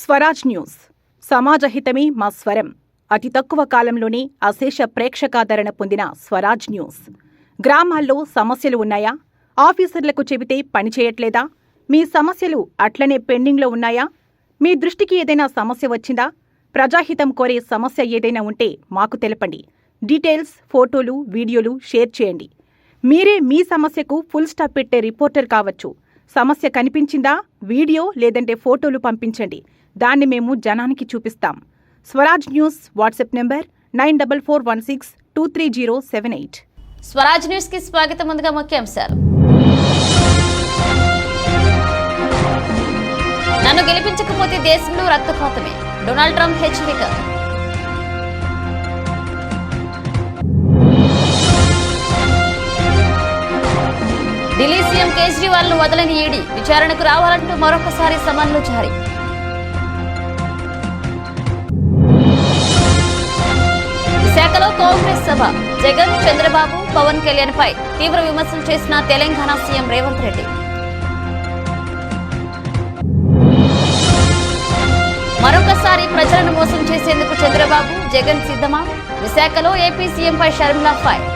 Swaraj news సమాజహితమే మా స్వరం. అతి తక్కువ కాలంలోనే అశేష ప్రేక్షకాదరణ పొందిన స్వరాజ్ న్యూస్. గ్రామాల్లో సమస్యలు ఉన్నాయా? ఆఫీసర్లకు చెబితే పనిచేయట్లేదా? మీ సమస్యలు అట్లనే పెండింగ్లో ఉన్నాయా? మీ దృష్టికి ఏదైనా సమస్య వచ్చిందా? ప్రజాహితం కోరే సమస్య ఏదైనా ఉంటే మాకు తెలపండి. డీటెయిల్స్, ఫోటోలు, వీడియోలు షేర్ చేయండి. మీరే మీ సమస్యకు ఫుల్ స్టాప్ పెట్టే రిపోర్టర్ కావచ్చు. సమస్య కనిపించిందా? వీడియో లేదంటే ఫోటోలు పంపించండి. దాన్ని మేము జనానికి చూపిస్తాం. Swaraj news WhatsApp number 9441623078. Swaraj news కి స్వాగతం. ముందుగా ముఖ్యాంశాలు. నన్ను గెలిపించకపోతే దేశంలో రక్తపాతమే, డొనాల్డ్ ట్రంప్ హెచ్చరిక. ఢిల్లీ సీఎం కేజ్రీవాల్ ను వదలని ఈడీ, విచారణకు రావాలంటూ మరొకసారి సమన్లు జారీ. విశాఖలో కాంగ్రెస్ సభ. జగన్, చంద్రబాబు, పవన్ కళ్యాణ్ పై తీవ్ర విమర్శలు చేసిన తెలంగాణ సీఎం రేవంత్ రెడ్డి. మరొకసారి ప్రజలను మోసం చేసేందుకు చంద్రబాబు, జగన్ సిద్ధమా? విశాఖలో ఏపీ సీఎంపై షర్మిలా ఫైర్.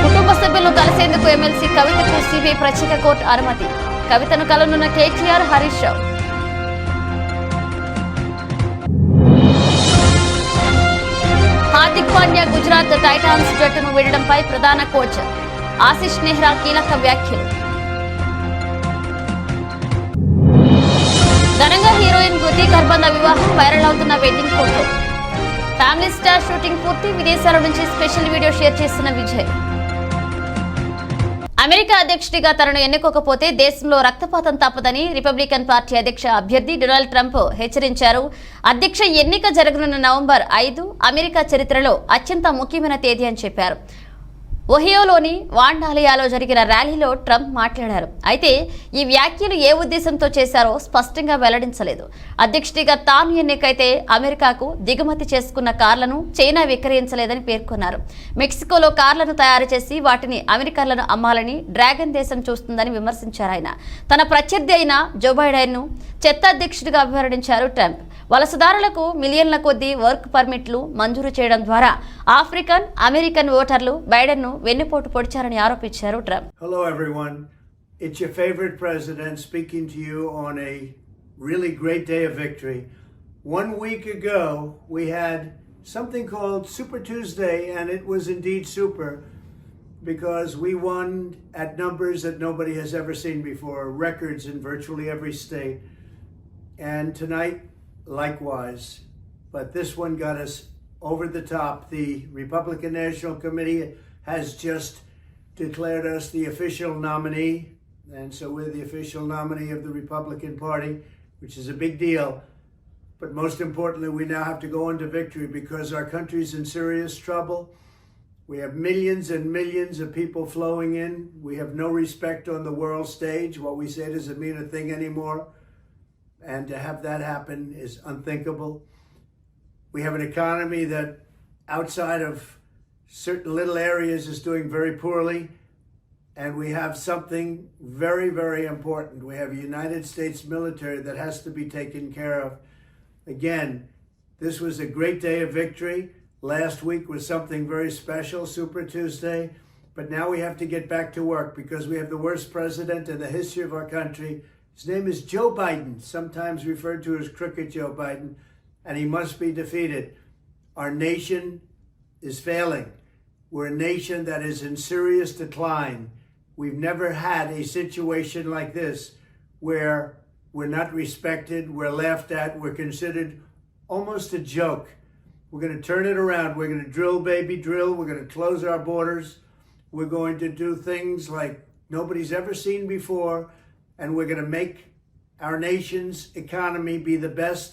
కుటుంబ సభ్యులను కలిసేందుకు ఎమ్మెల్సీ కవితకు సిబిఐ ప్రత్యేక కోర్టు అనుమతి. కవితను కలనున్న కేటీఆర్, హరీష్ రావు. హార్దిక్ పాండ్యా గుజరాత్ టైటాన్స్ జట్టును వీడడంపై ప్రధాన కోచ్ ఆశిష్ నెహ్రా కీలక వ్యాఖ్యలు. ఘనంగా హీరోయిన్ కృతి కర్బంద వివాహం, వైరల్ అవుతున్న wedding photo. Family star shooting పూర్తి, విదేశాల నుంచి స్పెషల్ వీడియో షేర్ చేస్తున్న విజయ్. అమెరికా అధ్యక్షుడిగా తనను ఎన్నుకోకపోతే దేశంలో రక్తపాతం తప్పదని రిపబ్లికన్ పార్టీ అధ్యక్ష అభ్యర్థి డొనాల్డ్ ట్రంప్ హెచ్చరించారు. అధ్యక్ష ఎన్నిక జరగనున్న నవంబర్ 5 అమెరికా చరిత్రలో అత్యంత ముఖ్యమైన తేదీ అని చెప్పారు. ఒహియోలోని వాండాలియాలో జరిగిన ర్యాలీలో ట్రంప్ మాట్లాడారు. అయితే ఈ వ్యాఖ్యలు ఏ ఉద్దేశంతో చేశారో స్పష్టంగా వెల్లడించలేదు. అధ్యక్షుడిగా తాను ఎన్నికైతే అమెరికాకు దిగుమతి చేసుకున్న కార్లను చైనా విక్రయించలేదని పేర్కొన్నారు. మెక్సికోలో కార్లను తయారు చేసి వాటిని అమెరికన్లను అమ్మాలని డ్రాగన్ దేశం చూస్తుందని విమర్శించారు ఆయన. తన ప్రత్యర్థి అయిన జో బైడెన్ను చెత్త అధ్యక్షుడిగా అభివర్ణించారు ట్రంప్. వలసదారులకు మిలియన్ల కొద్దీ వర్క్ పర్మిట్లు మంజూరు చేయడం ద్వారా ఆఫ్రికన్ అమెరికన్ ఓటర్లు బైడెన్ను వెన్నుపోటు పొడిచారని ఆరోపించారు Trump. Hello everyone. It's your favorite president speaking to you on a really great day of victory. 1 week ago we had something called Super Tuesday, and it was indeed super because we won at numbers that nobody has ever seen before, records in virtually every state. And tonight likewise, but this one got us over the top. The Republican National Committee has just declared us the official nominee, and so we're the official nominee of the Republican Party, which is a big deal. But most importantly, we now have to go into victory because our country's in serious trouble. We have millions and millions of people flowing in. We have no respect on the world stage. What we say doesn't mean a thing anymore. And to have that happen is unthinkable. We have an economy that outside of certain little areas is doing very poorly. And we have something very, very important. We have a United States military that has to be taken care of. Again, this was a great day of victory. Last week was something very special, Super Tuesday. But now we have to get back to work because we have the worst president in the history of our country. His name is Joe Biden, sometimes referred to as Crooked Joe Biden, and he must be defeated. Our nation is failing. We're a nation that is in serious decline. We've never had a situation like this where we're not respected, we're laughed at, we're considered almost a joke. We're going to turn it around. We're going to drill, baby, drill. We're going to close our borders. We're going to do things like nobody's ever seen before. And we're going to make our nation's economy be the best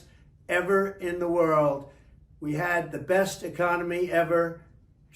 ever in the world. We had the best economy ever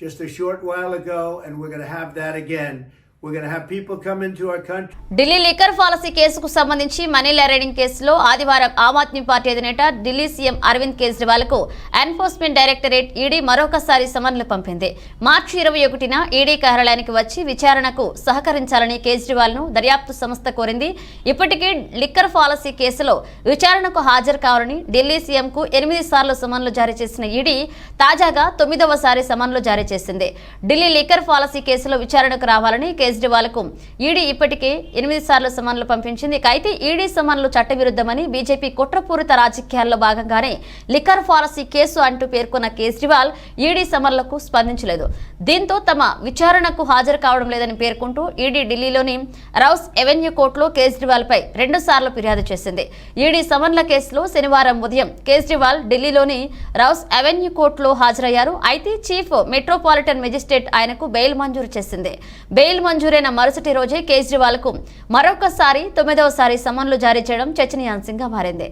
just a short while ago, and we're going to have that again. We're going to have people come into our country. Delhi liquor policy కేసుకు సంబంధించి money laundering కేసులో ఆదివారం Aam Aadmi party అధినేత Delhi CM Arvind Kejriwal కు enforcement directorate ED మరొకసారి సమన్లు పంపింది. మార్చి 21న ED కార్యాలయానికి వచ్చి విచారణకు సహకరించాలని కేజ్రీవాల్ ను దర్యాప్తు సంస్థ కోరింది. ఇప్పటికే లిక్కర్ పాలసీ కేసులో విచారణకు హాజరు కావాలని ఢిల్లీ సీఎం కు 8 సార్లు సమన్లు జారీ చేసిన ఈడీ తాజాగా 9వసారి సమన్లు జారీ చేసింది. ఢిల్లీ లిక్కర్ పాలసీ కేసులో విచారణకు రావాలని కేజ్రీవాల్ కు ఈడీ ఇప్పటికే 8 సార్లు సమన్లు పంపించింది. అయితే ఈడీ సమన్లు చట్టవిరుద్ధమని బీజేపీ కుట్రపూరిత రాజకీయాల్లో భాగంగానే లిక్కర్ పాలసీ కేసు అంటూ పేర్కొన్న కేజ్రీవాల్ ఈడీ సమన్లకు స్పందించలేదు. దీంతో తమ విచారణకు హాజరు కావడం లేదని పేర్కొంటూ ఈడీ ఢిల్లీలోని రౌస్ ఎవెన్యూ కోర్టులో కేజ్రీవాల్ పై 2 సార్లు ఫిర్యాదు చేసింది. ఈడీ సమన్ల కేసులో శనివారం ఉదయం కేజ్రీవాల్ ఢిల్లీలోని రౌస్ ఎవెన్యూ కోర్టులో హాజరయ్యారు. అయితే చీఫ్ మెట్రోపాలిటన్ మెజిస్ట్రేట్ ఆయనకు బెయిల్ మంజూరు చేసింది. బెయిల్ మంజూరైన మరుసటి రోజే కేజ్రీవాల్ కు మరొకసారి 9వసారి సమన్లు జారీ చేయడం చర్చనీయాంశంగా మారింది.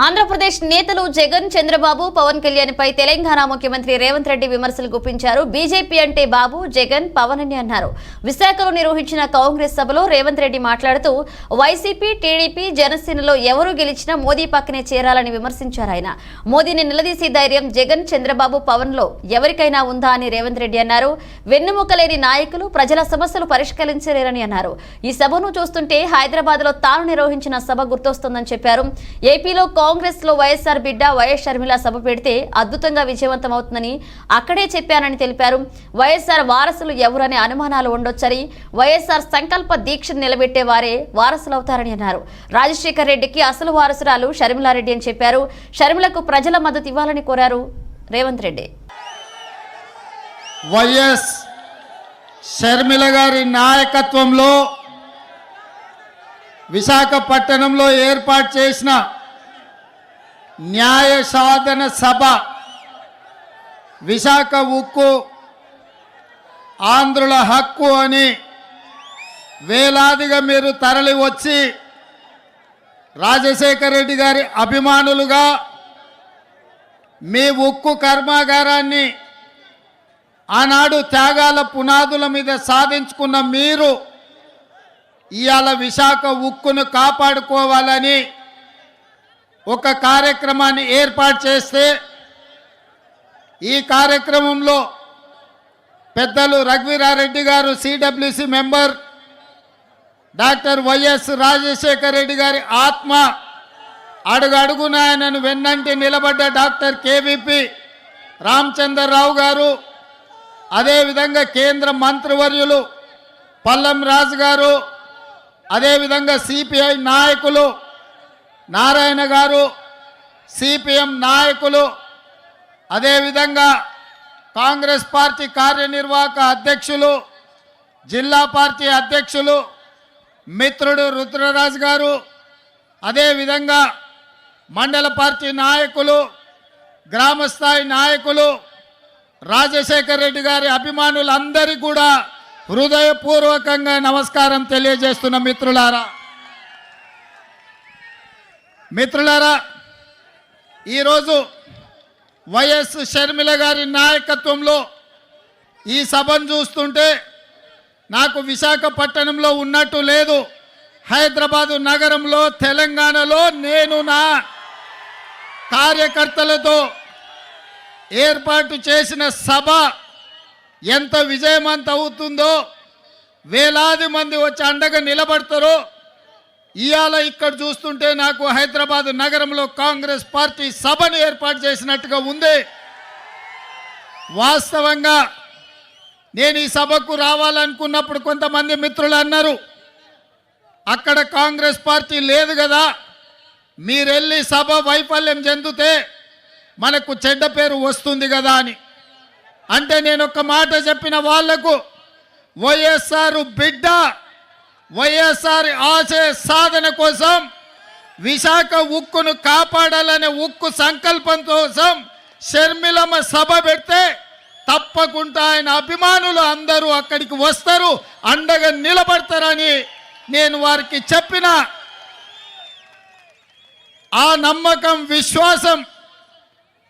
ఆంధ్రప్రదేశ్ నేతలు జగన్, చంద్రబాబు, పవన్ కళ్యాణ్ పై తెలంగాణ ముఖ్యమంత్రి రేవంత్ రెడ్డి విమర్శలు గుప్పించారు. బీజేపీ అంటే బాబు, జగన్, పవన్ అని అన్నారు. విశాఖలో నిర్వహించిన కాంగ్రెస్ సభలో రేవంత్ రెడ్డి మాట్లాడుతూ వైసీపీ, టీడీపీ, జనసేనలో ఎవరు గెలిచినా మోదీ పక్కనే చేరాలని విమర్శించారు. ఆయన మోదీని నిలదీసే ధైర్యం జగన్, చంద్రబాబు, పవన్ లో ఎవరికైనా ఉందా అని రేవంత్ రెడ్డి అన్నారు. వెన్నుముకలేని నాయకులు ప్రజల సమస్యలు పరిష్కరించలేరని అన్నారు. ఈ సభను చూస్తుంటే హైదరాబాద్ లో తాను నిర్వహించిన సభ గుర్తొస్తుందని చెప్పారు. ఏపీలో కాంగ్రెస్ లో వైఎస్ఆర్ బిడ్డ వైఎస్ షర్మిల సభ పెడితే అద్భుతంగా విజయవంతం అవుతుందని అక్కడే చెప్పానని తెలిపారు. వైఎస్ఆర్ వారసులు ఎవరనే అనుమానాలు ఉండొచ్చని, వైఎస్ఆర్ సంకల్ప దీక్షను నిలబెట్టే వారే వారసులవుతారని అన్నారు. రాజశేఖర్ రెడ్డికి అసలు వారసురాలు షర్మిలారెడ్డి అని చెప్పారు. షర్మిలకు ప్రజల మద్దతు ఇవ్వాలని కోరారు రేవంత్ రెడ్డి. వైఎస్ షర్మిల గారి నాయకత్వంలో విశాఖపట్నంలో ఏర్పాటు చేసిన న్యాయ సాధన సభ, విశాఖ ఉక్కు ఆంధ్రుల హక్కు అని వేలాదిగా మీరు తరలి వచ్చి రాజశేఖర రెడ్డి గారి అభిమానులుగా మీ ఉక్కు కర్మాగారాన్ని ఆనాడు త్యాగాల పునాదుల మీద సాధించుకున్న మీరు ఇవాళ విశాఖ ఉక్కును కాపాడుకోవాలని ఒక కార్యక్రమాన్ని ఏర్పాటు చేస్తే, ఈ కార్యక్రమంలో పెద్దలు రఘువీరారెడ్డి గారు CWC member, doctor YS Rajasekhara Reddy గారి ఆత్మ, అడుగడుగున ఆయనను వెన్నంటి నిలబడ్డ డాక్టర్ కేవీపీ రామచంద్రరావు గారు, అదేవిధంగా కేంద్ర మంత్రివర్యులు పల్లం రాజు గారు, అదేవిధంగా సిపిఐ నాయకులు నారాయణ గారు, సిపిఎం నాయకులు, అదేవిధంగా కాంగ్రెస్ పార్టీ కార్యనిర్వాహక అధ్యక్షులు, జిల్లా పార్టీ అధ్యక్షులు మిత్రుడు రుద్రరాజు గారు, అదేవిధంగా మండల పార్టీ నాయకులు, గ్రామస్థాయి నాయకులు, రాజశేఖర రెడ్డి గారి అభిమానులందరికీ కూడా హృదయపూర్వకంగా నమస్కారం తెలియజేస్తున్న మిత్రులారా, ఈరోజు వైఎస్ షర్మిల గారి నాయకత్వంలో ఈ సభను చూస్తుంటే నాకు విశాఖపట్నంలో ఉన్నట్టు లేదు. హైదరాబాదు నగరంలో, తెలంగాణలో నేను నా కార్యకర్తలతో ఏర్పాటు చేసిన సభ ఎంత విజయవంతం అవుతుందో, వేలాది మంది వచ్చి అండగా నిలబడతారో ఇవాళ ఇక్కడ చూస్తుంటే నాకు హైదరాబాద్ నగరంలో కాంగ్రెస్ పార్టీ సభను ఏర్పాటు చేసినట్టుగా ఉంది. వాస్తవంగా నేను ఈ సభకు రావాలనుకున్నప్పుడు కొంతమంది మిత్రులు అన్నారు, అక్కడ కాంగ్రెస్ పార్టీ లేదు కదా, మీరెళ్ళి సభ వైఫల్యం చెందితే మనకు చెడ్డ పేరు వస్తుంది కదా అని. అంటే నేను ఒక మాట చెప్పిన వాళ్లకు, వైఎస్ఆర్ బిడ్డ, వైఎస్ఆర్ ఆశయ సాధన కోసం, విశాఖ ఉక్కును కాపాడాలనే ఉక్కు సంకల్పం కోసం షర్మిలమ్మ సభ పెడితే తప్పకుండా ఆయన అభిమానులు అందరూ అక్కడికి వస్తారు, అండగా నిలబడతారని నేను వారికి చెప్పిన ఆ నమ్మకం విశ్వాసం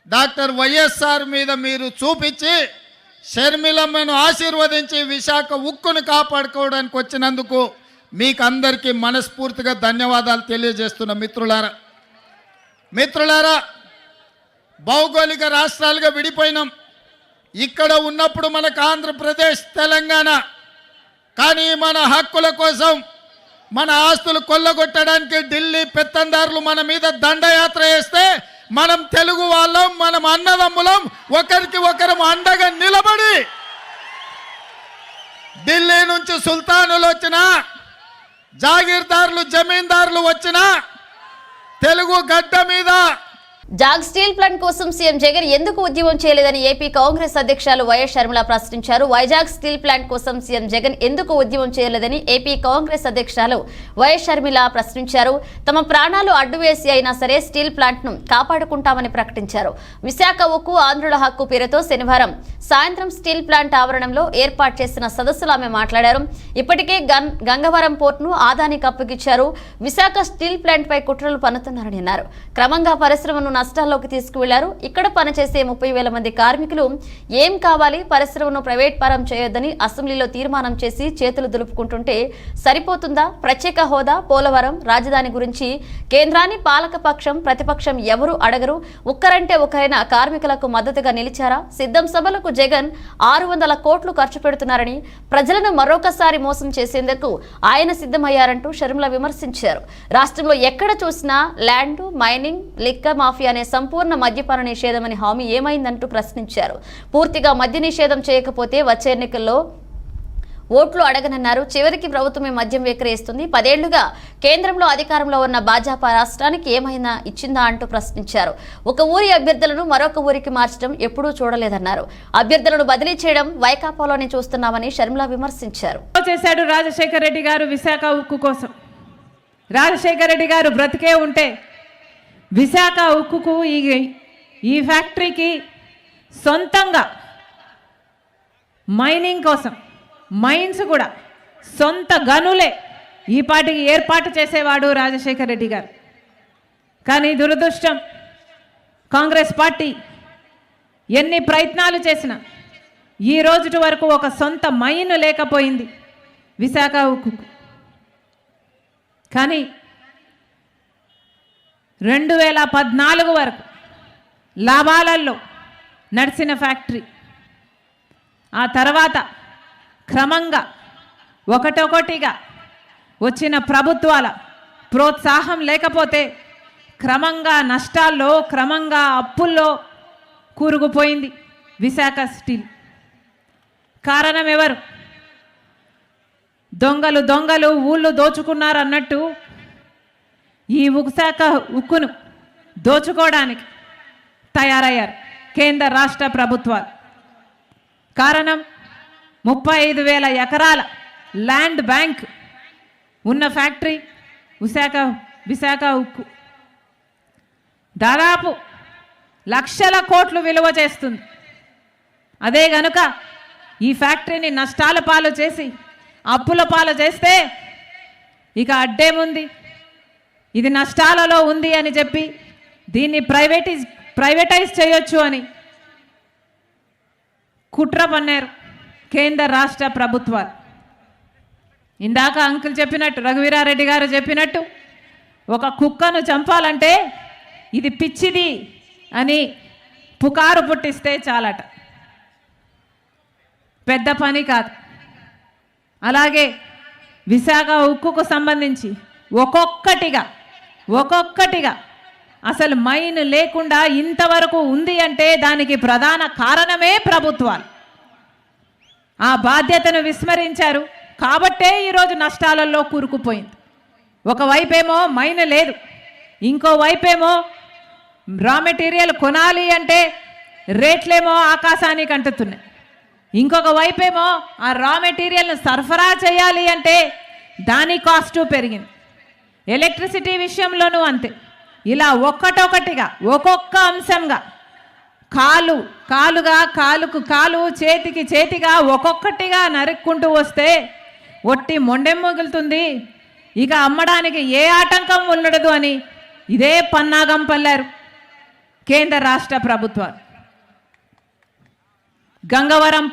డాక్టర్ వైఎస్ఆర్ మీద మీరు చూపించి షర్మిలమ్మను ఆశీర్వదించి విశాఖ ఉక్కును కాపాడుకోవడానికి వచ్చినందుకు మీకు అందరికీ మనస్ఫూర్తిగా ధన్యవాదాలు తెలియజేస్తున్న మిత్రులారా భౌగోళిక రాష్ట్రాలుగా విడిపోయినాం. ఇక్కడ ఉన్నప్పుడు మనకు ఆంధ్రప్రదేశ్ తెలంగాణ, కానీ మన హక్కుల కోసం మన ఆస్తులు కొల్లగొట్టడానికి ఢిల్లీ పెత్తందారులు మన మీద దండయాత్ర చేస్తే మనం తెలుగు వాళ్ళం, మనం అన్నదమ్ములం, ఒకరికి ఒకరం అండగా నిలబడి ఢిల్లీ నుంచి సుల్తానులు వచ్చినా, జాగీర్దారులు జమీందారులు వచ్చినా తెలుగు గడ్డ మీద జాగ్ స్టీల్ ప్లాంట్ కోసం సీఎం జగన్ ఎందుకు ఉద్యమం చేయలేదని ఏపీ కాంగ్రెస్ అధ్యక్షులు వైఎస్ షర్మిల ప్రశ్నించారు. వైజాగ్ స్టీల్ ప్లాంట్ కోసం సీఎం జగన్ ఎందుకు ఉద్యమం చేయలేదని ఏపీ కాంగ్రెస్ అధ్యక్షులు వైఎస్ షర్మిల ప్రశ్నించారు. తమ ప్రాణాలు అడ్డువేసి అయినా సరే స్టీల్ ప్లాంట్ ను కాపాడుకుంటామని ప్రకటించారు. విశాఖ ఉక్కు ఆంధ్రుల హక్కు పేరుతో శనివారం సాయంత్రం స్టీల్ ప్లాంట్ ఆవరణంలో ఏర్పాటు చేసిన సదస్సులో ఆమె మాట్లాడారు. ఇప్పటికే గంగవరం పోర్టును ఆదానికి అప్పగించారు. విశాఖ స్టీల్ ప్లాంట్ పై కుట్రలు పన్నుతున్నారని అన్నారు. క్రమంగా పరిశ్రమను నష్టాల్లోకి తీసుకువెళ్లారు. ఇక్కడ పనిచేసే 30,000 మంది కార్మికులు ఏం కావాలి, పరిశ్రమను ప్రైవేట్ పరం చేయొద్దని అసెంబ్లీలో తీర్మానం చేసి చేతులు దులుపుకుంటుంటే సరిపోతుందా? ప్రత్యేక హోదా, పోలవరం, రాజధాని గురించి కేంద్రాన్ని పాలకపక్షం ప్రతిపక్షం ఎవరు అడగరు. ఒక్కరంటే ఒకరైనా కార్మికులకు మద్దతుగా నిలిచారా? సిద్ధం సభలకు జగన్ 600 కోట్లు ఖర్చు పెడుతున్నారని, ప్రజలను మరొకసారి మోసం చేసేందుకు ఆయన సిద్ధమయ్యారంటూ షర్మిల విమర్శించారు. రాష్ట్రంలో ఎక్కడ చూసినా ల్యాండ్ మైనింగ్, లిక్కర్ మాఫియా అనే సంపూర్ణ మద్యపాన నిషేధమని హామీ ఏమైందంటూ ప్రశ్నించారు. పూర్తిగా మద్య నిషేధం చేయకపోతే వచ్చే ఎన్నికల్లో ఓట్లు అడగనన్నారు. చివరికి ప్రభుత్వమే మద్యం విక్రయిస్తుంది. 10 ఏళ్లుగా కేంద్రంలో అధికారంలో ఉన్న భాజపా రాష్ట్రానికి ఏమైనా ఇచ్చిందా అంటూ ప్రశ్నించారు. ఒక ఊరి అభ్యర్థులను మరొక ఊరికి మార్చడం ఎప్పుడూ చూడలేదన్నారు. అభ్యర్థులను బదిలీ చేయడం వైకాపాలోనే చూస్తున్నామని షర్మిల విమర్శించారు. చేశాడు రాజశేఖర రెడ్డి గారు విశాఖ ఉక్కు కోసం. రాజశేఖర రెడ్డి గారు బ్రతికే ఉంటే విశాఖ ఉక్కుకు ఈ ఫ్యాక్టరీకి సొంతంగా మైనింగ్ కోసం మైన్స్ కూడా సొంత గనులే ఈ పాటికి ఏర్పాటు చేసేవాడు రాజశేఖర రెడ్డి గారు. కానీ దురదృష్టం, కాంగ్రెస్ పార్టీ ఎన్ని ప్రయత్నాలు చేసినా ఈ రోజు వరకు ఒక సొంత మైన్ లేకపోయింది విశాఖ ఉక్కుకు. కానీ 2014 వరకు లాభాలలో నడిచిన ఫ్యాక్టరీ ఆ తర్వాత క్రమంగా ఒకటొకటిగా వచ్చిన ప్రభుత్వాల ప్రోత్సాహం లేకపోతే క్రమంగా నష్టాల్లో, క్రమంగా అప్పుల్లో కూరుకుపోయింది విశాఖ స్టీల్. కారణం ఎవరు? దొంగలు ఊళ్ళు దోచుకున్నారు అన్నట్టు ఈ విశాఖ ఉక్కును దోచుకోవడానికి తయారయ్యారు కేంద్ర రాష్ట్ర ప్రభుత్వాలు. కారణం 35,000 ఎకరాల ల్యాండ్ బ్యాంక్ ఉన్న ఫ్యాక్టరీ విశాఖ ఉక్కు. దాదాపు లక్షల కోట్లు విలువ చేస్తుంది. అదే గనుక ఈ ఫ్యాక్టరీని నష్టాల పాలు చేసి అప్పుల పాలు చేస్తే ఇక అడ్డేముంది, ఇది నష్టాలలో ఉంది అని చెప్పి దీన్ని ప్రైవేటైజ్ చేయొచ్చు అని కుట్ర పన్నారు కేంద్ర రాష్ట్ర ప్రభుత్వాలు. ఇందాక అంకుల్ చెప్పినట్టు, రఘువీరారెడ్డి గారు చెప్పినట్టు, ఒక కుక్కను చంపాలంటే ఇది పిచ్చిది అని పుకారు పుట్టిస్తే చాలట, పెద్ద పని కాదు. అలాగే విశాఖ ఉక్కుకు సంబంధించి ఒక్కొక్కటిగా అసలు మైన్ లేకుండా ఇంతవరకు ఉంది అంటే దానికి ప్రధాన కారణమే ప్రభుత్వాలు. ఆ బాధ్యతను విస్మరించారు కాబట్టే ఈరోజు నష్టాలలో కూరుకుపోయింది. ఒకవైపేమో మైన్ లేదు, ఇంకోవైపేమో రా మెటీరియల్ కొనాలి అంటే రేట్లేమో ఆకాశానికి అంటుతున్నాయి. ఇంకొక వైపేమో ఆ రా మెటీరియల్ను సరఫరా చేయాలి అంటే దాని కాస్టు పెరిగింది. ఎలక్ట్రిసిటీ విషయంలోనూ అంతే. ఇలా ఒక్కొక్కటిగా ఒక్కొక్క అంశంగా కాలుకు కాలు చేతిగా ఒక్కొక్కటిగా నరుక్కుంటూ వస్తే ఒట్టి మొండెం మిగులుతుంది, ఇక అమ్మడానికి ఏ ఆటంకం ఉండదు అని ఇదే పన్నాగం పల్లారు కేంద్ర రాష్ట్ర ప్రభుత్వాలు. గంగవరం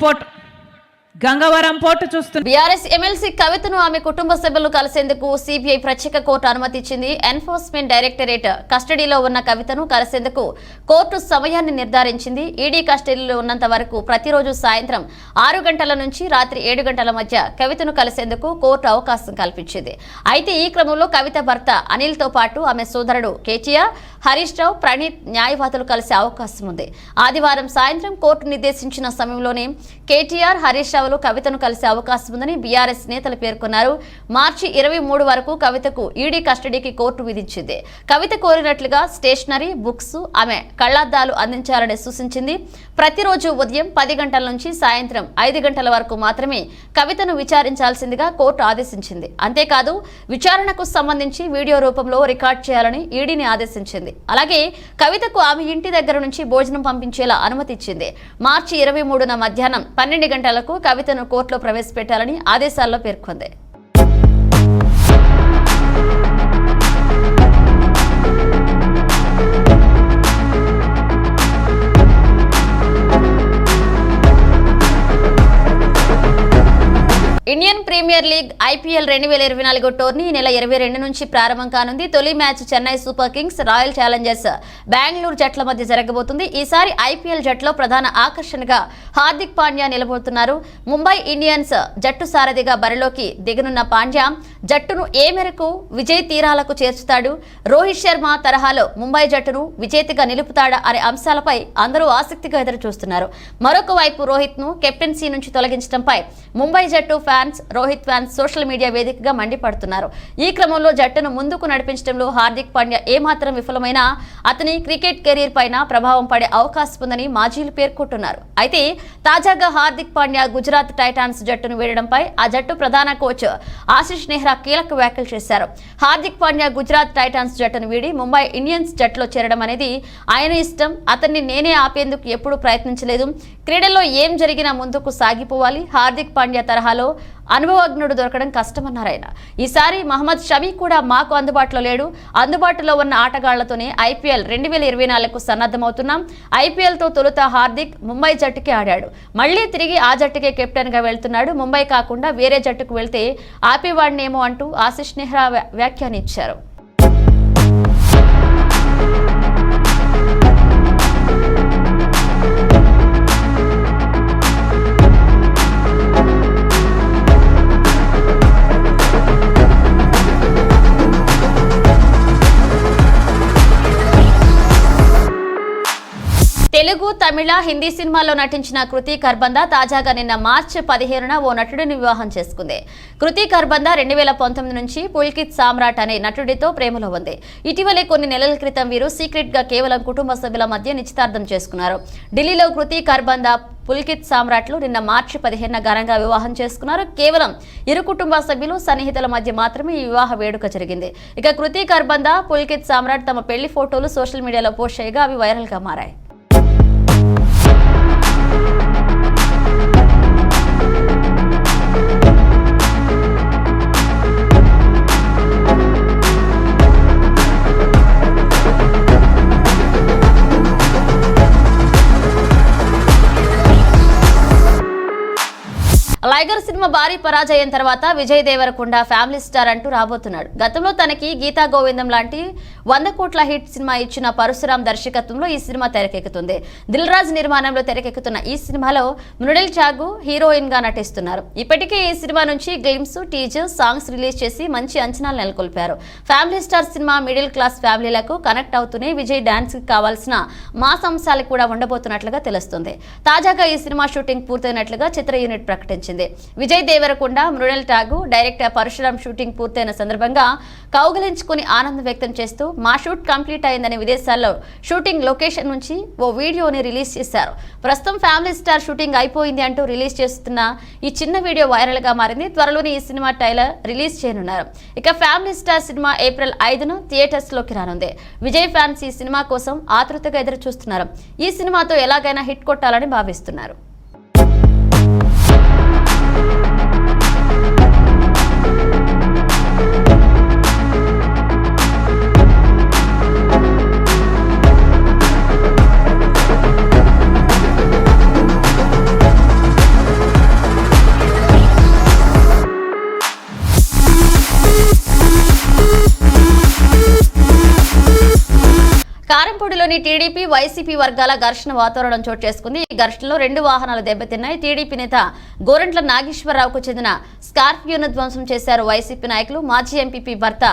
పోర్టు చూస్తున్నారు. బీఆర్ఎస్ ఎమ్మెల్సీ కవితను ఆమె కుటుంబ సభ్యులు కలిసేందుకు సిబిఐ ప్రత్యేక కోర్టు అనుమతి ఇచ్చింది. ఎన్ఫోర్స్మెంట్ డైరెక్టరేట్ కస్టడీలో ఉన్న కవితను కలిసేందుకు కోర్టు సమయాన్ని నిర్ధారించింది. ఈడీ కస్టడీలో ఉన్నంత వరకు ప్రతిరోజు సాయంత్రం 6 గంటల నుంచి రాత్రి 7 గంటల మధ్య కవితను కలిసేందుకు కోర్టు అవకాశం కల్పించింది. అయితే ఈ క్రమంలో కవిత భర్త అనిల్తో పాటు ఆమె సోదరుడు కేటీఆర్, హరీష్ రావు, ప్రణీత్ న్యాయవాదులు కలిసే అవకాశం ఉంది. ఆదివారం సాయంత్రం కోర్టు నిర్దేశించిన సమయంలోనే కేటీఆర్, హరీష్ రావు కవితను కలిసే అవకాశం ఉందని బీఆర్ఎస్ నేతలు పేర్కొన్నారు. మార్చి 23 వరకు కవితకు ఈడీ కస్టడీకి కోర్టు విధించింది. కవిత కోరినట్లుగా స్టేషనరీ, బుక్స్, ఆమె కళ్లద్దాలు అందించాలని సూచించింది. ప్రతిరోజు ఉదయం 10 గంటల నుంచి సాయంత్రం 5 గంటల వరకు మాత్రమే కవితను విచారించాల్సిందిగా కోర్టు ఆదేశించింది. అంతేకాదు విచారణకు సంబంధించి వీడియో రూపంలో రికార్డ్ చేయాలని ఈడీని ఆదేశించింది. అలాగే కవితకు ఆమె ఇంటి దగ్గర నుంచి భోజనం పంపించేలా అనుమతి ఇచ్చింది. మార్చి 23న మధ్యాహ్నం 12 గంటలకు కవితను కోర్టులో ప్రవేశపెట్టాలని ఆదేశాల్లో పేర్కొంది. ఇండియన్ ప్రీమియర్ లీగ్ ఐపీఎల్ 2024 టోర్నీ ఈ నెల 22 నుంచి ప్రారంభం కానుంది. తొలి match Chennai Super Kings, Royal Challengers Bengaluru జట్ల మధ్య జరగబోతుంది. ఈసారి ఐపీఎల్ జట్టులో ప్రధాన ఆకర్షణగా హార్దిక్ పాండ్యా నిలబోతున్నారు. ముంబై ఇండియన్స్ జట్టు సారథిగా బరిలోకి దిగనున్న పాండ్యా జట్టును ఏ మేరకు విజయ్ తీరాలకు చేర్చుతాడు, రోహిత్ శర్మ తరహాలో ముంబై జట్టును విజేతగా నిలుపుతాడా అనే అంశాలపై అందరూ ఆసక్తిగా ఎదురు చూస్తున్నారు. మరొక వైపు రోహిత్ ను కెప్టెన్సీ నుంచి తొలగించడంపై ముంబై జట్టు రోహిత్ ఫ్యాన్స్ సోషల్ మీడియా వేదికగా మండిపడుతున్నారు. ఈ క్రమంలో జట్టును ముందుకు నడిపించడంలో హార్దిక్ పాండ్యా ఏమాత్రం విఫలమైనా అతని క్రికెట్ కెరీర్ పైన ప్రభావం పడే అవకాశం ఉందని మాజీలు పేర్కొంటున్నారు. అయితే తాజాగా హార్దిక్ పాండ్యా గుజరాత్ టైటాన్స్ జట్టును వీడడంపై ఆ జట్టు ప్రధాన కోచ్ ఆశిష్ నెహ్రా కీలక వ్యాఖ్యలు చేశారు. హార్దిక్ పాండ్యా గుజరాత్ టైటాన్స్ జట్టును వీడి ముంబై ఇండియన్స్ జట్టులో చేరడం అనేది ఆయన ఇష్టం. అతన్ని నేనే ఆపేందుకు ఎప్పుడూ ప్రయత్నించలేదు. క్రీడల్లో ఏం జరిగినా ముందుకు సాగిపోవాలి. హార్దిక్ పాండ్యా తరహాలో అనుభవజ్ఞుడు దొరకడం కష్టమన్నారు ఆయన. ఈసారి మహమ్మద్ షమీ కూడా మాకు అందుబాటులో లేడు. అందుబాటులో ఉన్న ఆటగాళ్లతోనే ఐపీఎల్ 2024కు సన్నద్ధమవుతున్నాం. ఐపీఎల్తో తొలుత హార్దిక్ ముంబై జట్టుకి ఆడాడు. మళ్లీ తిరిగి ఆ జట్టుకే కెప్టెన్ గా వెళ్తున్నాడు. ముంబై కాకుండా వేరే జట్టుకు వెళ్తే ఆపేవాడినేమో అంటూ ఆశిష్ నెహ్రా వ్యాఖ్యానించారు. తెలుగు, తమిళ, హిందీ సినిమాల్లో నటించిన కృతి కర్బంద తాజాగా నిన్న మార్చి 15న ఓ నటుడిని వివాహం చేసుకుంది. కృతి కర్బంద 2019 నుంచి పుల్కిత్ సామ్రాట్ అనే నటుడితో ప్రేమలో ఉంది. ఇటీవలే కొన్ని నెలల క్రితం వీరు సీక్రెట్ గా కేవలం కుటుంబ సభ్యుల మధ్య నిశ్చితార్థం చేసుకున్నారు. ఢిల్లీలో కృతి కర్బంద, పుల్కిత్ సామ్రాట్లు నిన్న మార్చి 15న ఘనంగా వివాహం చేసుకున్నారు. కేవలం ఇరు కుటుంబ సభ్యులు, సన్నిహితుల మధ్య మాత్రమే ఈ వివాహ వేడుక జరిగింది. ఇక కృతి కర్బంద, పుల్కిత్ సామ్రాట్ తమ పెళ్లి ఫోటోలు సోషల్ మీడియాలో పోస్ట్ చేయగా అవి వైరల్ గా మారాయి. లైగర్ సినిమా భారీ పరాజయం తర్వాత విజయ్ దేవరకొండ ఫ్యామిలీ స్టార్ అంటూ రాబోతున్నాడు. గతంలో తనకి గీతా గోవిందం లాంటి 100 కోట్ల హిట్ సినిమా ఇచ్చిన పరశురాం దర్శకత్వంలో ఈ సినిమా తెరకెక్కుతుంది. దిల్ రాజు నిర్మాణంలో తెరకెక్కుతున్న ఈ సినిమాలో మృణిల్ చాగు హీరోయిన్ గా నటిస్తున్నారు. ఇప్పటికే ఈ సినిమా నుంచి గ్లిమ్స్, టీజర్, సాంగ్స్ రిలీజ్ చేసి మంచి అంచనాలు నెలకొల్పారు. Family star cinema middle class ఫ్యామిలీలకు కనెక్ట్ అవుతూనే విజయ్ డాన్స్ కి కావాల్సిన మాస్ అంశాలు కూడా ఉండబోతున్నట్లుగా తెలుస్తుంది. తాజాగా ఈ సినిమా షూటింగ్ పూర్తయినట్లుగా చిత్ర యూనిట్ ప్రకటించింది. విజయ్ దేవరకొండ, మృణిల్ టాగు, డైరెక్టర్ పరశురాం షూటింగ్ పూర్తయిన సందర్భంగా కౌగిలించుకుని ఆనందం వ్యక్తం చేస్తూ మా షూట్ కంప్లీట్ అయిందని విదేశాల్లో షూటింగ్ లొకేషన్ నుంచి ఓ వీడియోని రిలీజ్ చేశారు. ప్రస్తుతం ఫ్యామిలీ స్టార్ షూటింగ్ అయిపోయింది అంటూ రిలీజ్ చేస్తున్న ఈ చిన్న వీడియో వైరల్ గా మారింది. త్వరలోనే ఈ సినిమా ట్రైలర్ రిలీజ్ చేయనున్నారు. ఇక ఫ్యామిలీ స్టార్ సినిమా ఏప్రిల్ 5న థియేటర్స్ లోకి రానుంది. విజయ్ ఫ్యాన్స్ ఈ సినిమా కోసం ఆతృతగా ఎదురు చూస్తున్నారు. ఈ సినిమాతో ఎలాగైనా హిట్ కొట్టాలని భావిస్తున్నారు. కారంపూడిలోని టీడీపీ వైసీపీ వర్గాల ఘర్షణ వాతావరణం చోటు చేసుకుంది. ఈ ఘర్షణలో 2 వాహనాలు దెబ్బతిన్నాయి. టీడీపీ నేత గోరంట్ల నాగేశ్వరరావుకు చెందిన స్కార్పియోను ధ్వంసం చేశారు వైసీపీ నాయకులు. మాజీ ఎంపీపీ భర్త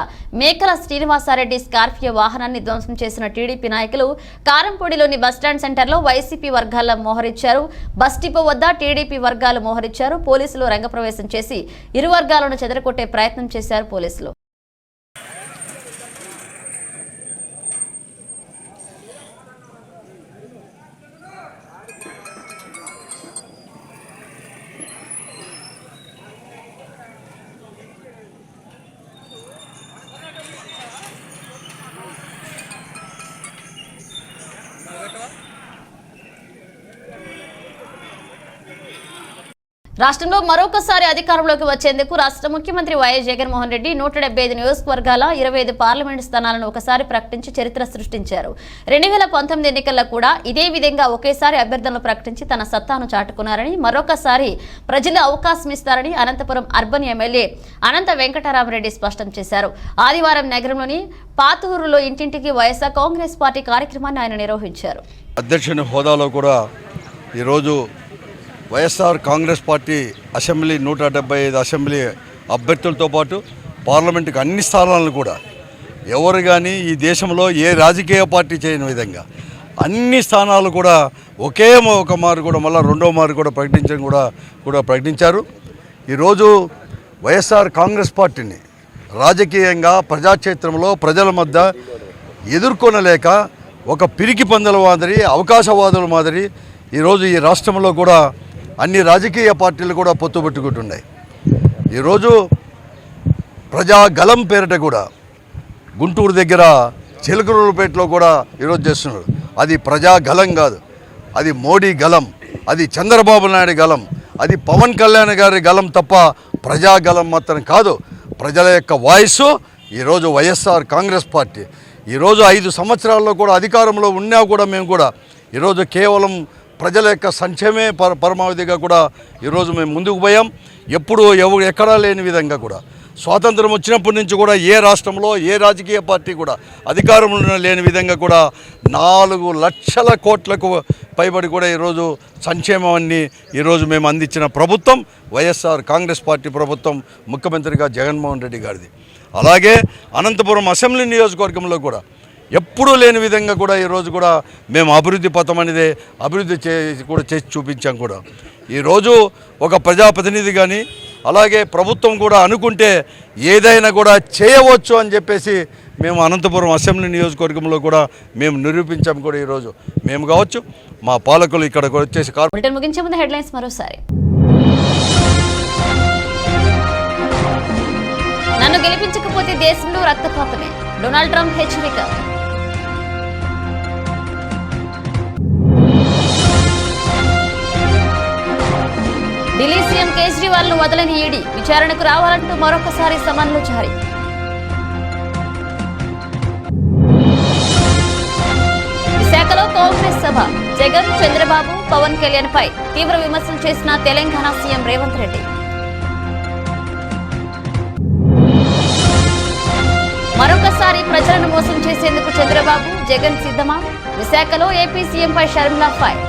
మేకల శ్రీనివాసారెడ్డి స్కార్పియో వాహనాన్ని ధ్వంసం చేసిన టీడీపీ నాయకులు కారంపూడిలోని బస్టాండ్ సెంటర్లో వైసీపీ వర్గాల మోహరించారు. బస్ డిపో వద్ద టీడీపీ వర్గాలు మోహరించారు. పోలీసులు రంగప్రవేశం చేసి ఇరు వర్గాలను చెదరగొట్టే ప్రయత్నం చేశారు పోలీసులు. రాష్ట్రంలో మరొకసారి అధికారంలోకి వచ్చేందుకు రాష్ట్ర ముఖ్యమంత్రి వైఎస్ జగన్మోహన్ రెడ్డి 175 నియోజకవర్గాల 25 పార్లమెంటు స్థానాలను ఒకసారి ప్రకటించి చరిత్ర సృష్టించారు. 2019 ఎన్నికల్లో కూడా ఇదే విధంగా ఒకేసారి అభ్యర్థులను ప్రకటించి తన సత్తాను చాటుకున్నారని, మరొకసారి ప్రజలు అవకాశం ఇస్తారని అనంతపురం అర్బన్ ఎమ్మెల్యే అనంత వెంకటరామరెడ్డి స్పష్టం చేశారు. ఆదివారం నగరంలోని పాతూరులో ఇంటింటికి వైఎస్ఆర్ కాంగ్రెస్ పార్టీ కార్యక్రమాన్ని ఆయన నిర్వహించారు. అధ్యక్షుని హోదాలో కూడా ఈరోజు YSR Congress party assembly 175 assembly అభ్యర్థులతో పాటు పార్లమెంటుకు అన్ని స్థానాలను కూడా ఎవరు కానీ ఈ దేశంలో ఏ రాజకీయ పార్టీ చేయని విధంగా అన్ని స్థానాలు కూడా ఒకే ఒక మారు కూడా మళ్ళీ రెండో మారు కూడా ప్రకటించారు. ఈరోజు వైఎస్ఆర్ కాంగ్రెస్ పార్టీని రాజకీయంగా ప్రజాక్షేత్రంలో ప్రజల మధ్య ఎదుర్కొనలేక ఒక పిరికి పందల మాదిరి, అవకాశవాదుల మాదిరి ఈరోజు ఈ రాష్ట్రంలో కూడా అన్ని రాజకీయ పార్టీలు కూడా పొత్తుపెట్టుకుంటున్నాయి. ఈరోజు ప్రజాగలం పేరిట కూడా గుంటూరు దగ్గర చిలకలూరుపేటలో కూడా ఈరోజు చేస్తున్నారు. అది ప్రజాగలం కాదు, అది మోడీ గలం, అది చంద్రబాబు నాయుడు గలం, అది పవన్ కళ్యాణ్ గారి గలం తప్ప ప్రజాగలం మాత్రం కాదు. ప్రజల యొక్క వాయిస్ ఈరోజు వైఎస్ఆర్ కాంగ్రెస్ పార్టీ ఈరోజు 5 సంవత్సరాల్లో కూడా అధికారంలో ఉన్నా కూడా మేము కూడా ఈరోజు కేవలం ప్రజల యొక్క సంక్షేమే పరమావధిగా కూడా ఈరోజు మేము ముందుకు పోయాం. ఎప్పుడు ఎక్కడా లేని విధంగా కూడా స్వాతంత్రం వచ్చినప్పటి నుంచి కూడా ఏ రాష్ట్రంలో ఏ రాజకీయ పార్టీ కూడా అధికారంలో లేని విధంగా కూడా 4 లక్షల కోట్లకు పైబడి కూడా ఈరోజు సంక్షేమాన్ని ఈరోజు మేము అందించిన ప్రభుత్వం వైఎస్ఆర్ కాంగ్రెస్ పార్టీ ప్రభుత్వం, ముఖ్యమంత్రిగా జగన్మోహన్ రెడ్డి గారిది. అలాగే అనంతపురం అసెంబ్లీ నియోజకవర్గంలో కూడా ఎప్పుడూ లేని విధంగా కూడా ఈరోజు కూడా మేము అభివృద్ధి పథం అనేది అభివృద్ధి చేసి చూపించాం కూడా. ఈరోజు ఒక ప్రజాప్రతినిధి కానీ అలాగే ప్రభుత్వం కూడా అనుకుంటే ఏదైనా కూడా చేయవచ్చు అని చెప్పేసి మేము అనంతపురం అసెంబ్లీ నియోజకవర్గంలో కూడా మేము నిరూపించాం కూడా. ఈరోజు మేము కావచ్చు, మా పాలకులు ఇక్కడ వచ్చేసి ముగించే ముందు హెడ్లైన్స్ మరోసారి. నన్ను గెలిపించకపోతే దేశంలో రక్తపాతమే, డొనాల్డ్ ట్రంప్ హెచ్చరిక. ఢిల్లీ సీఎం కేజ్రీవాల్ ను వదలని ఈడీ, విచారణకు రావాలంటూ మరొకసారి సమన్లు జారీ. విశాఖలో కాంగ్రెస్ సభ, జగన్, చంద్రబాబు, పవన్ కళ్యాణ్ పై తీవ్ర విమర్శలు చేసిన తెలంగాణ సీఎం రేవంత్ రెడ్డి. మరొకసారి ప్రజలను మోసం చేసేందుకు చంద్రబాబు, జగన్ సిద్ధమా? విశాఖలో ఏపీ సీఎంపై షర్మిలా ఫైర్.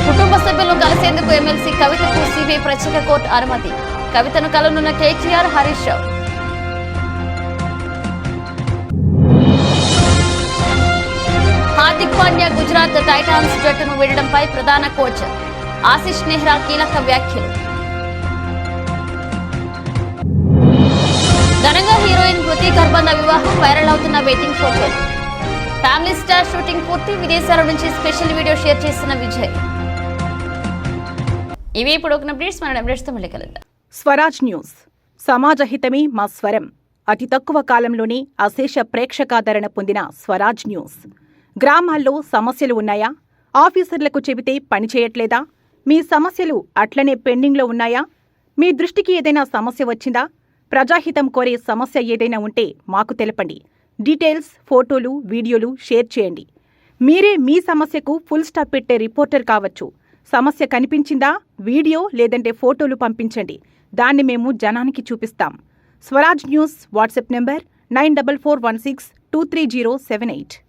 కుటుంబ సభ్యులను కలిసేందుకు ఎమ్మెల్సీ కవితకు సిబిఐ ప్రత్యేక కోర్టు అనుమతి. కవితను కలనున్న కేటీఆర్, హరీష్ రావు. హార్దిక్ పాండ్యా గుజరాత్ టైటాన్స్ జట్టును వీడడంపై ప్రధాన కోచ్ ఆశిష్ నెహ్రా కీలక వ్యాఖ్యలు. ఘనంగా హీరోయిన్ కృతి గర్భంద వివాహం, వైరల్ అవుతున్న వెడ్డింగ్ ఫోటోలు. ఫ్యామిలీ స్టార్ షూటింగ్ పూర్తి, విదేశాల నుంచి స్పెషల్ వీడియో షేర్ చేసిన విజయ్. ఇవి ఇప్పుడు ఒక అప్డేట్స్, మన అప్డేట్స్తో మళ్ళీ కలుద్దాం. స్వరాజ్ న్యూస్, సమాజ హితమే మా స్వరం. అతి తక్కువ కాలంలోనే అశేష ప్రేక్షకాదరణ పొందిన స్వరాజ్ న్యూస్. గ్రామాల్లో సమస్యలు ఉన్నాయా? ఆఫీసర్లకు చెబితే పని చేయట్లేదా? మీ సమస్యలు అట్లనే పెండింగ్లో ఉన్నాయా? మీ దృష్టికి ఏదైనా సమస్య వచ్చిందా? ప్రజాహితం కోరే సమస్య ఏదైనా ఉంటే మాకు తెలపండి. డీటెయిల్స్, ఫోటోలు, వీడియోలు షేర్ చేయండి. మీరే మీ సమస్యకు ఫుల్ స్టాప్ పెట్టే రిపోర్టర్ కావచ్చు. సమస్య కనిపించిందా? వీడియో లేదంటే ఫోటోలు పంపించండి. దాన్ని మేము జనానికి చూపిస్తాం. Swaraj news WhatsApp number 9441623078.